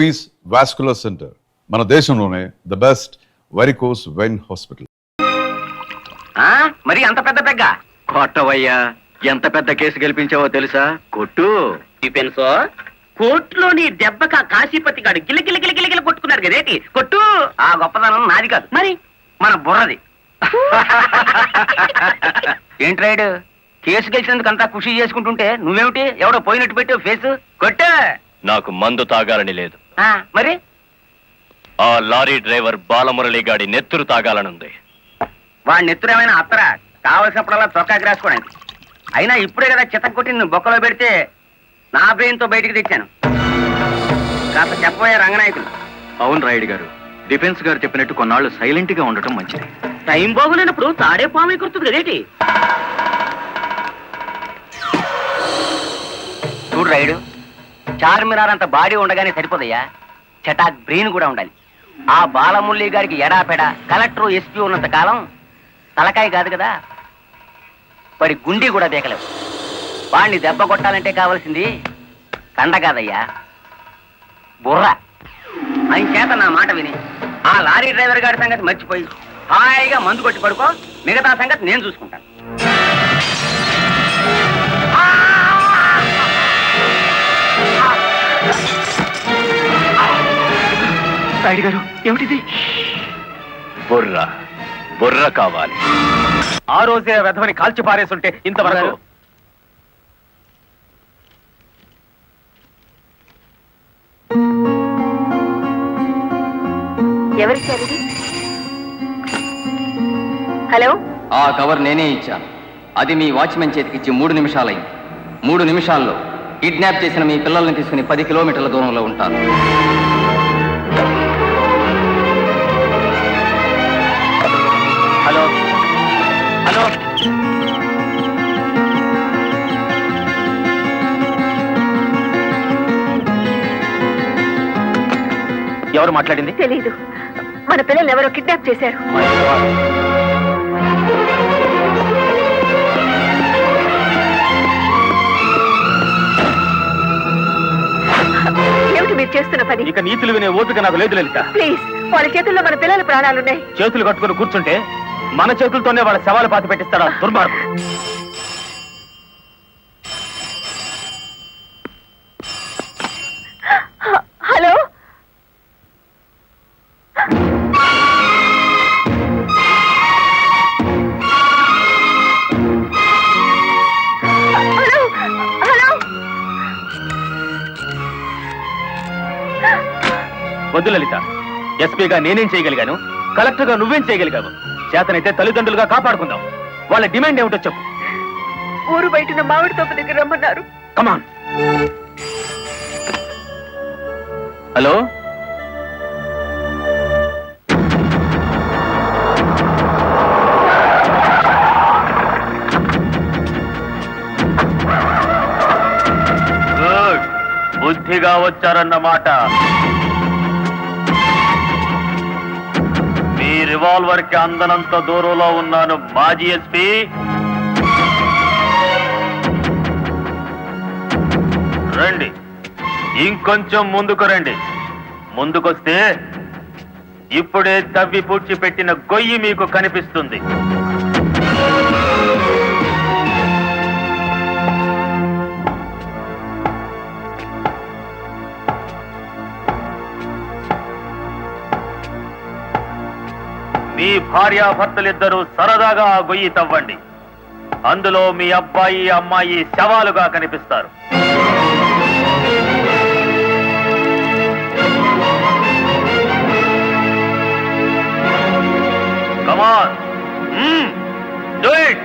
Piece vascular centre మన దేశంలోనే the best varicose vein hospital. మరి అంత పెద్ద పెగ్గ కొట్టవయ్యా. ఎంత పెద్ద కేసు గెలిపించావో తెలుసా? కొట్టు. డిఫెన్స్ కోర్టులోని దెబ్బక కాశీపతి గాడు గిలగిల కొట్టుకున్నారు కదేటి. కొట్టు. ఆ గొప్పదనం నాది కాదు, మరి మన బుర్రది. ఏంటి రైడు, కేసు గెలిచినందుకు అంతా ఖుషి చేసుకుంటుంటే నువ్వేమిటి ఎవడో పోయినట్టు పెట్టావు ఫేసు? కొట్టు. నాకు మందు తాగాలని లేదు, మరి ఆ లారీ డ్రైవర్ బాలమురళి గాడి నెత్తురు తాగాలనుంది. వాడి నెత్తురు ఏమైనా అత్తరా? కావలసినప్పుడల్లా చొక్కాకి రాసుకోవడానికి. అయినా ఇప్పుడే కదా చిత్త కొట్టి నువ్వు బొక్కలో పెడితే నా బ్రెయిన్ తో బయటికి తెచ్చాను. కాస్త చెప్పబోయే రంగనాయకులు. అవును రాయుడు గారు, డిఫెన్స్ గారు చెప్పినట్టు కొన్నాళ్ళు సైలెంట్ గా ఉండటం మంచిది. టైం బాగులేనప్పుడు తాడే పాము ఎగురుతుంది కదేటి. చూడు రైడు, చార్మినార్ అంత బాడీ ఉండగానే సరిపోదయ్యా, చటాక్ బ్రెయిన్ కూడా ఉండాలి. ఆ బాలమురళి గారికి ఎడాపెడ కలెక్టర్ ఎస్పీ ఉన్నంత కాలం తలకాయ కాదు కదా, వాడి గుండీ కూడా దేకలేవు. వాడిని దెబ్బ కొట్టాలంటే కావాల్సింది కండ కాదయ్యా, బుర్ర. ఆయన చేత నా మాట విని ఆ లారీ డ్రైవర్ గారి సంగతి మర్చిపోయి హాయిగా మందు కొట్టి పడుకో. మిగతా సంగతి నేను చూసుకుంటాను. రాయుడు గారు, ఏమిటిది? బుర్ర బుర్ర కావాలి. ఆ రోజే వెధవని కాల్చి పారేసుంటే ఇంతవరకు. ఎవరిచ్చారు? హలో, ఆ కవర్ నేనే ఇచ్చాను. అది మీ వాచ్మెన్ చేతికిచ్చి 3 నిమిషాలైంది. 3 నిమిషాల్లో కిడ్నాప్ చేసిన మీ పిల్లల్ని తీసుకుని 10 కిలోమీటర్ల దూరంలో ఉంటారు. హలో హలో, ఎవరు మాట్లాడింది? తెలీదు. మన పిల్లల్ని ఎవరో కిడ్నాప్ చేశారు. ఏమిటి మీరు చేస్తున్న పని? ఇక నీతులు వినే ఓపిక నాకు లేదు లలిత. ప్లీజ్, వాళ్ళ చేతుల్లో మన పిల్లల ప్రాణాలున్నాయి. చేతులు కట్టుకుని కూర్చుంటే మన చేతులతోనే వాళ్ళ శవాలు పాతి పెట్టిస్తారా దుర్మార్గుడు. Hello, hello, hello. వద్దు లలిత, ఎస్పీగా నేనేం చేయగలిగాను, కలెక్టర్గా నువ్వేం చేయగలిగావు? చేతనైతే తల్లిదండ్రులుగా కాపాడుకుందాం. వాళ్ళ డిమాండ్ ఏమిటో చెప్పు. ఊరు బయటన మామిడి తోపు దగ్గర రమ్మన్నారు. కమాన్. హలో, గుడ్, బుద్ధిగా వచ్చారన్నమాట. మీ రివాల్వర్ కి అందనంత దూరంలో ఉన్నాను మాజీ ఎస్పీ. రండి, ఇంకొంచెం ముందుకు రండి. ముందుకొస్తే ఇప్పుడే తవ్వి పూడ్చి పెట్టిన గొయ్యి మీకు కనిపిస్తుంది. మీ భార్యాభర్తలిద్దరూ సరదాగా ఆ గొయ్యి తవ్వండి. అందులో మీ అబ్బాయి అమ్మాయి శవాలుగా కనిపిస్తారు. కమాన్, డూ ఇట్.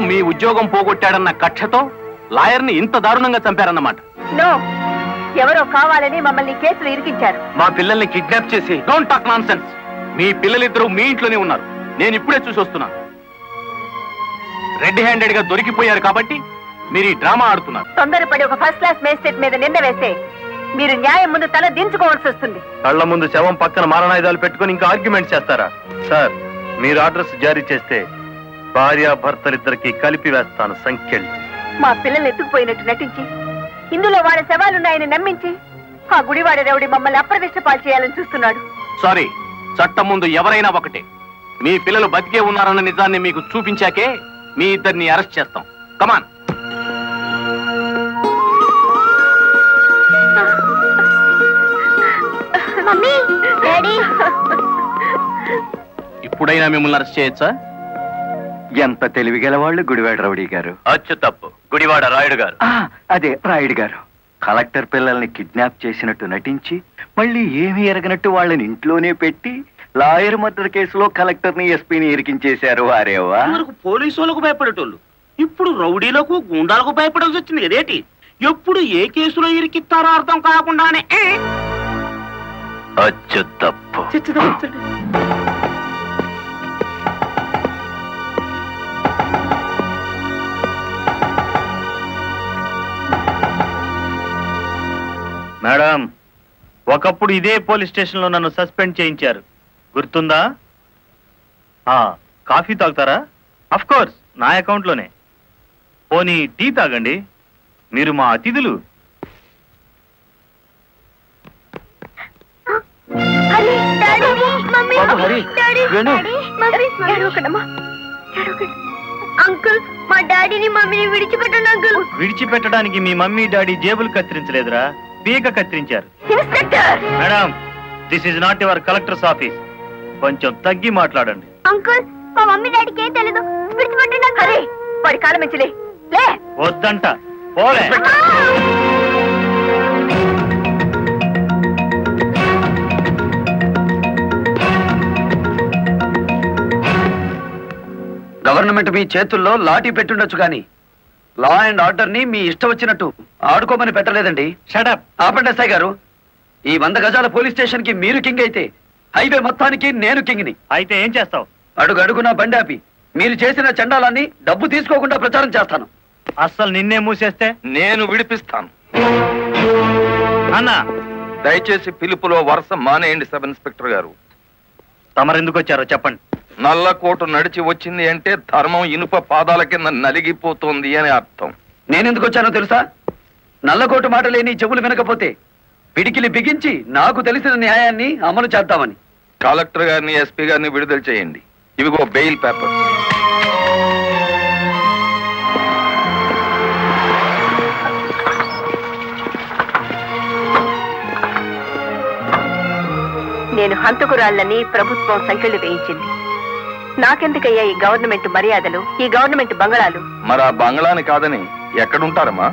మీ ఉద్యోగం పోగొట్టాడన్న కక్షతో లాయర్ని ఇంత దారుణంగా చంపారన్నమాట. నో, ఎవరో కావాలని మమ్మల్ని కేసులు ఇరికించారు. మా పిల్లల్ని కిడ్నాప్ చేసి డోంట్ టాక్ నాన్సెన్స్. మీ పిల్లలిద్దరూ మీ ఇంట్లోనే ఉన్నారు. నేను ఇప్పుడే చూసి వస్తున్నాను. రెడ్ హ్యాండెడ్ గా దొరికిపోయారు కాబట్టి మీరు ఈ డ్రామా ఆడుతున్నారు. తొందరపడి ఒక ఫస్ట్ క్లాస్ మేజిస్ట్రేట్ మీద నింద వేస్తే మీరు న్యాయం ముందు తల దించుకోవాల్సి వస్తుంది. కళ్ల ముందు శవం పక్కన మారణాయుధాలు పెట్టుకుని ఇంకా ఆర్గ్యుమెంట్ చేస్తారా? సార్, మీరు అడ్రస్ జారీ చేస్తే భార్యాభర్తలిద్దరికి కలిపి వేస్తాను సంఖ్యలు. మా పిల్లలు ఎత్తుకుపోయినట్టు నటించి ఇందులో వాళ్ళ శవాలున్నాయని నమ్మించి ఆ గుడివాడ రౌడి మమ్మల్ని అప్రదిష్ట పాలు చేయాలని చూస్తున్నాడు. సారీ, చట్టం ముందు ఎవరైనా ఒకటే. మీ పిల్లలు బతికే ఉన్నారన్న నిజాన్ని మీకు చూపించాకే మీ ఇద్దరిని అరెస్ట్ చేస్తాం. కమాన్. మమ్మీ, డాడీ, ఇప్పుడైనా మిమ్మల్ని అరెస్ట్ చేయొచ్చా? ఎంత తెలివిగల వాళ్ళు గుడివాడ రౌడీ గారు. అచ్చు తప్పు, గుడివాడ రాయుడు గారు. అదే రాయుడు గారు. కలెక్టర్ పిల్లల్ని కిడ్నాప్ చేసినట్టు నటించి మళ్ళీ ఏమీ ఎరగనట్టు వాళ్ళని ఇంట్లోనే పెట్టి లాయర్ మర్డర్ కేసులో కలెక్టర్ని ఎస్పీని ఇరికించేశారు. వారేవా పోలీసు వాళ్ళకు భయపడేటోళ్ళు ఇప్పుడు రౌడీలకు గుండాలకు భయపడాల్సి వచ్చింది కదేటి. ఎప్పుడు ఏ కేసులో ఇరికిస్తారో అర్థం కాకుండానే అచ్చు తప్పు. మేడం, ఒకప్పుడు ఇదే పోలీస్ స్టేషన్ లో నన్ను సస్పెండ్ చేయించారు, గుర్తుందా? కాఫీ తాగుతారా? అఫ్ కోర్స్, నా అకౌంట్ లోనే. పోనీ టీ తాగండి, మీరు మా అతిథులు. అంకుల్, మా డాడీని మమ్మీని విడిచిపెట్టండి అంకుల్. విడిచిపెట్టడానికి మీ మమ్మీ డాడీ జేబులు కత్తిరించలేదురా, పీక కత్తిరించారు. Inspector madam, this is not your collector's office. కొంచెం తగ్గి మాట్లాడండి. అంకుల్, మా మమ్మీ డాడీకి ఏం తెలీదు, విడిచిపెట్టండి. అరే, వాడి కాలం మంచిలే. లే, వద్దంట, పోలే. గవర్నమెంట్ మీ చేతుల్లో లాఠీ పెట్టుండొచ్చు కానీ లా అండ్ ఆర్డర్ ని మీ ఇష్టం వచ్చినట్టు ఆడుకోమని పెట్టలేదండి. షటప్. ఆపండి ఎస్ఐ గారు. ఈ 100 గజాల పోలీస్ స్టేషన్ కి మీరు కింగ్ అయితే హైవే మొత్తానికి నేను కింగ్ని. అయితే ఏం చేస్తావు? అడుగు అడుగున బండి ఆపి మీరు చేసిన చండాలాన్ని డబ్బు తీసుకోకుండా ప్రచారం చేస్తాను. అస్సలు నిన్నే మూసేస్తే నేను విడిపిస్తాను. అన్న, దయచేసి పిలుపులో వరుస మానేయండి సబ్ ఇన్స్పెక్టర్ గారు. తమరెందుకు వచ్చారో చెప్పండి. నల్లకోటు నడిచి వచ్చింది అంటే ధర్మం ఇనుప పాదాల కింద నలిగిపోతుంది అని అర్థం. నేనెందుకు వచ్చానో తెలుసా? నల్లకోటు మాట లేని చెవులు వినకపోతే పిడికిలి బిగించి నాకు తెలిసిన న్యాయాన్ని అమలు చేద్దామని. కలెక్టర్ గారిని, ఎస్పీ గారిని విడుదల చేయండి. ఇవిగో బెయిల్ పేపర్. నేను హంతకురాళ్ళని ప్రభుత్వం సంఖ్యలు వేయించింది. నాకెందుకయ్యా ఈ గవర్నమెంట్ మర్యాదలు, ఈ గవర్నమెంట్ బంగళాలు? మరి ఆ బంగ్లాని కాదని ఎక్కడుంటారమ్మా?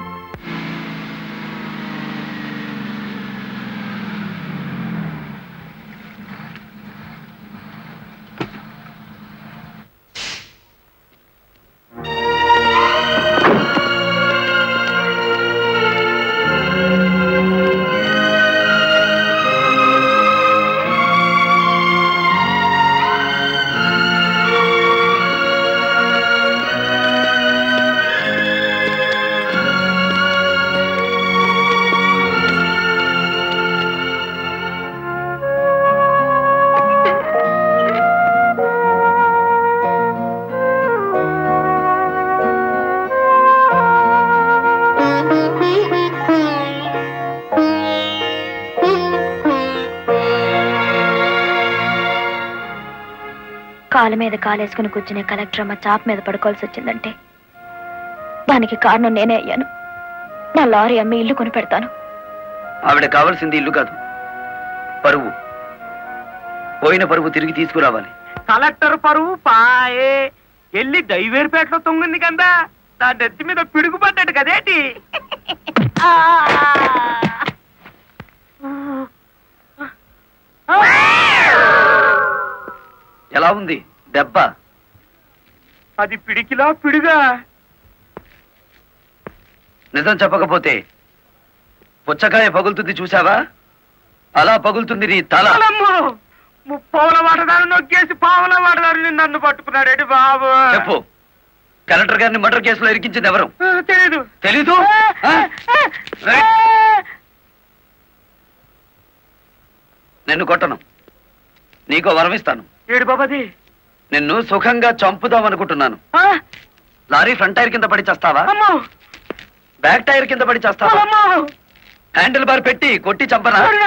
కాలు మీద కాలేసుకుని కూర్చునే కలెక్టర్ అమ్మ చాప్ మీద పడుకోవాల్సి వచ్చిందంటే దానికి కారణం నేనే అయ్యాను. నా లారీ అమ్మి ఇల్లు కొని పెడతాను. ఆవిడ కావాల్సింది ఇల్లు కాదు, పరువు. పోయిన పరువు తిరిగి తీసుకురావాలి. కలెక్టర్ పరువు పాయే ఎల్లి దైవేరుపేటలో తొంగింది కదా, దాని నెత్తి మీద పిడుగు పడ్డాడు కదేటి. ఎలా ఉంది దెబ్బ? అది పిడికిలా పిడుగా నిజం చెప్పకపోతే పుచ్చకాయ పగులుతుంది చూసావా? అలా పగులుతుంది నీ తల. ముప్పావుల వాటదారు నొక్కేసి పావుల వాటదారు నన్ను పట్టుకున్నాడేంటి బాబు? చెప్పు, కలెక్టర్ గారిని మర్డర్ కేసులో ఇరికించింది ఎవరు? తెలీదు. తెలీదు? ఆ? నిన్ను కొట్టను, నీకో వరం ఇస్తాను. ఏడు బాబాది. నిన్ను సుఖంగా చంపుదాం అనుకుంటున్నాను. లారీ ఫ్రంట్ టైర్ కింద పడి చేస్తావా? అమ్మో బ్యాక్ టైర్ కింద పడి చేస్తావా? అమ్మో హ్యాండిల్ బార్ పెట్టి కొట్టి చంపనా? నాయనా